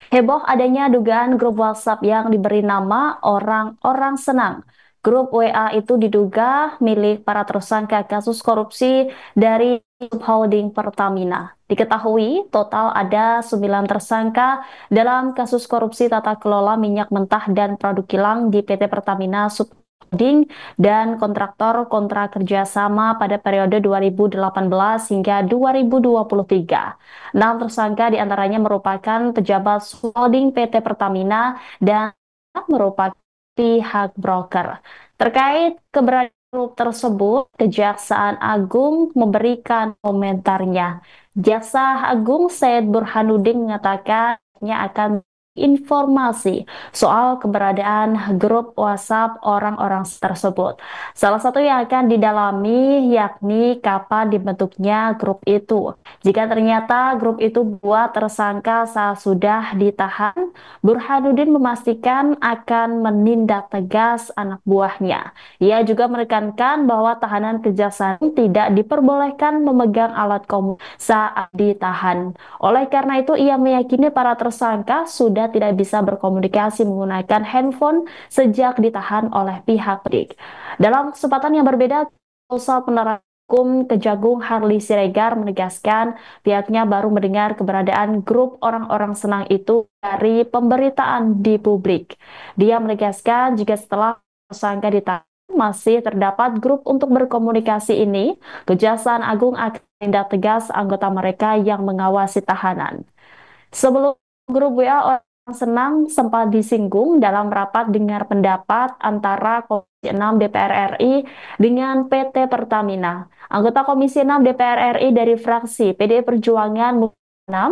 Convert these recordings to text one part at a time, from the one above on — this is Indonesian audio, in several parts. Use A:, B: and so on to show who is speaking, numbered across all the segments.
A: Heboh adanya dugaan grup WhatsApp yang diberi nama Orang-Orang Senang. Grup WA itu diduga milik para tersangka kasus korupsi dari holding Pertamina. Diketahui total ada 9 tersangka dalam kasus korupsi tata kelola minyak mentah dan produk kilang di PT Pertamina Holding dan kontraktor kontrak kerjasama pada periode 2018 hingga 2023. 6 tersangka diantaranya merupakan pejabat holding PT Pertamina dan merupakan pihak broker. Terkait keberadaan grup tersebut, Kejaksaan Agung memberikan komentarnya. Jaksa Agung Said Burhanuddin mengatakan akan informasi soal keberadaan grup WhatsApp orang-orang tersebut. Salah satu yang akan didalami yakni kapan dibentuknya grup itu. Jika ternyata grup itu buat tersangka saat sudah ditahan, Burhanuddin memastikan akan menindak tegas anak buahnya. Ia juga menekankan bahwa tahanan kejaksaan tidak diperbolehkan memegang alat komunikasi saat ditahan. Oleh karena itu, ia meyakini para tersangka sudah tidak bisa berkomunikasi menggunakan handphone sejak ditahan oleh pihak penyidik. Dalam kesempatan yang berbeda, Kuasa Penerangan Hukum Kejagung Harli Siregar menegaskan pihaknya baru mendengar keberadaan grup orang-orang senang itu dari pemberitaan di publik. Dia menegaskan jika setelah tersangka ditahan masih terdapat grup untuk berkomunikasi ini, Kejaksaan Agung akan tindak tegas anggota mereka yang mengawasi tahanan. Sebelum grup WA orang senang sempat disinggung dalam rapat dengar pendapat antara Komisi 6 DPR RI dengan PT Pertamina. Anggota Komisi 6 DPR RI dari fraksi PDI Perjuangan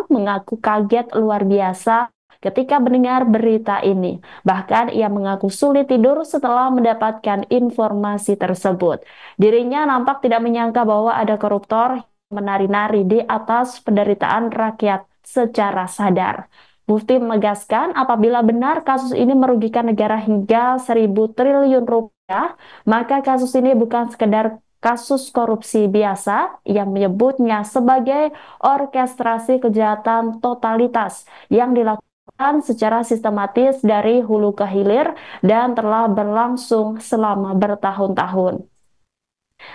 A: mengaku kaget luar biasa ketika mendengar berita ini. Bahkan ia mengaku sulit tidur setelah mendapatkan informasi tersebut. Dirinya nampak tidak menyangka bahwa ada koruptor menari-nari di atas penderitaan rakyat secara sadar. Mufti menegaskan apabila benar kasus ini merugikan negara hingga 1.000 triliun rupiah, maka kasus ini bukan sekedar kasus korupsi biasa yang menyebutnya sebagai orkestrasi kejahatan totalitas yang dilakukan secara sistematis dari hulu ke hilir dan telah berlangsung selama bertahun-tahun.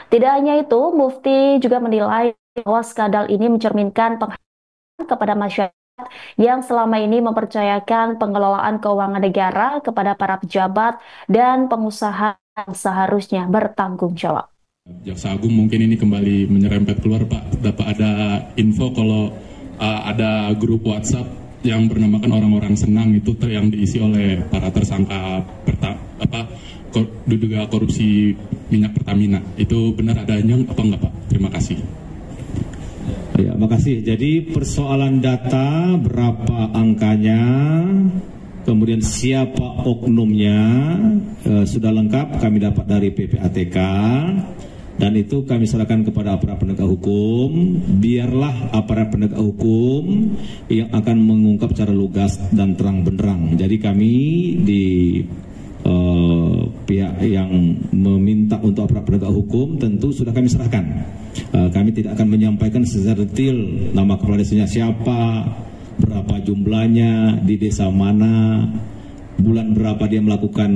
A: Tidak hanya itu, Mufti juga menilai bahwa skandal ini mencerminkan penghargaan kepada masyarakat yang selama ini mempercayakan pengelolaan keuangan negara kepada para pejabat dan pengusaha yang seharusnya bertanggung jawab.
B: Jaksa Agung mungkin ini kembali menyerempet keluar, Pak. Dapat ada info kalau ada grup WhatsApp yang bernamakan orang-orang senang itu yang diisi oleh para tersangka diduga korupsi minyak Pertamina. Itu benar adanya apa enggak, Pak? Terima kasih.
C: Ya, makasih. Jadi persoalan data berapa angkanya, kemudian siapa oknumnya, sudah lengkap kami dapat dari PPATK dan itu kami serahkan kepada aparat penegak hukum. Biarlah aparat penegak hukum yang akan mengungkap secara lugas dan terang benderang. Jadi kami di pihak yang meminta untuk aparat penegak hukum tentu sudah kami serahkan. Kami tidak akan menyampaikan secara detail nama kepala desanya siapa, berapa jumlahnya, di desa mana, bulan berapa dia melakukan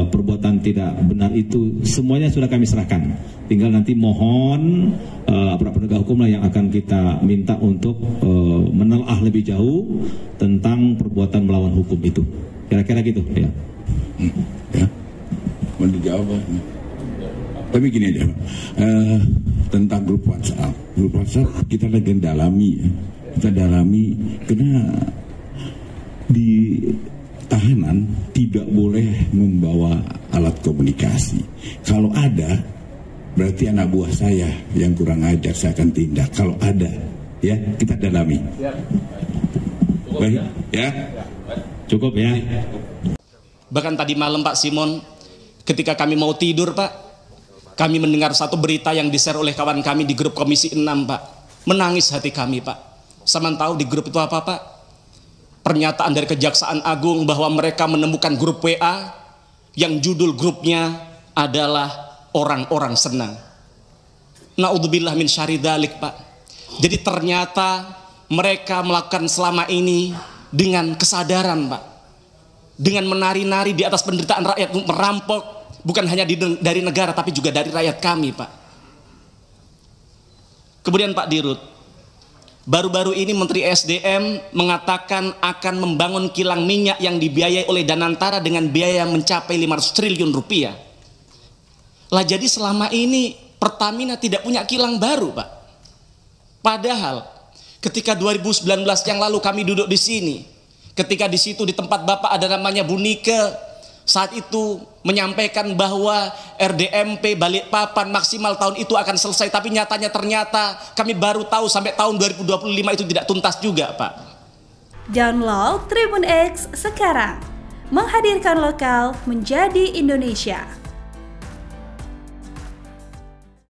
C: perbuatan tidak benar itu. Semuanya sudah kami serahkan. Tinggal nanti mohon aparat penegak hukum lah yang akan kita minta untuk menelaah lebih jauh tentang perbuatan melawan hukum itu. Kira-kira gitu ya.
D: Ya, mau dijawab. Tapi gini aja, Pak. Tentang grup WhatsApp kita lagi dalami, kita dalami karena di tahanan tidak boleh membawa alat komunikasi. Kalau ada, berarti anak buah saya yang kurang ajar, saya akan tindak. Kalau ada, ya kita dalami. Baik, ya.
C: Cukup ya.
E: Bahkan tadi malam Pak Simon, ketika kami mau tidur Pak, kami mendengar satu berita yang di-share oleh kawan kami di grup Komisi 6 Pak. Menangis hati kami Pak. Saman tahu di grup itu apa Pak? Pernyataan dari Kejaksaan Agung bahwa mereka menemukan grup WA yang judul grupnya adalah orang-orang senang. Naudzubillah min syarri dzalik Pak. Jadi ternyata mereka melakukan selama ini dengan kesadaran, Pak. Dengan menari-nari di atas penderitaan rakyat, merampok bukan hanya dari negara tapi juga dari rakyat kami, Pak. Kemudian Pak Dirut, baru-baru ini Menteri SDM mengatakan akan membangun kilang minyak yang dibiayai oleh Danantara dengan biaya mencapai 500 triliun rupiah. Lah jadi selama ini Pertamina tidak punya kilang baru, Pak. Padahal ketika 2019 yang lalu kami duduk di sini, ketika di situ di tempat Bapak ada namanya Bu Nike, saat itu menyampaikan bahwa RDMP Balikpapan maksimal tahun itu akan selesai, tapi ternyata kami baru tahu sampai tahun 2025 itu tidak tuntas juga, Pak.
F: Download Tribun X sekarang, menghadirkan lokal menjadi Indonesia.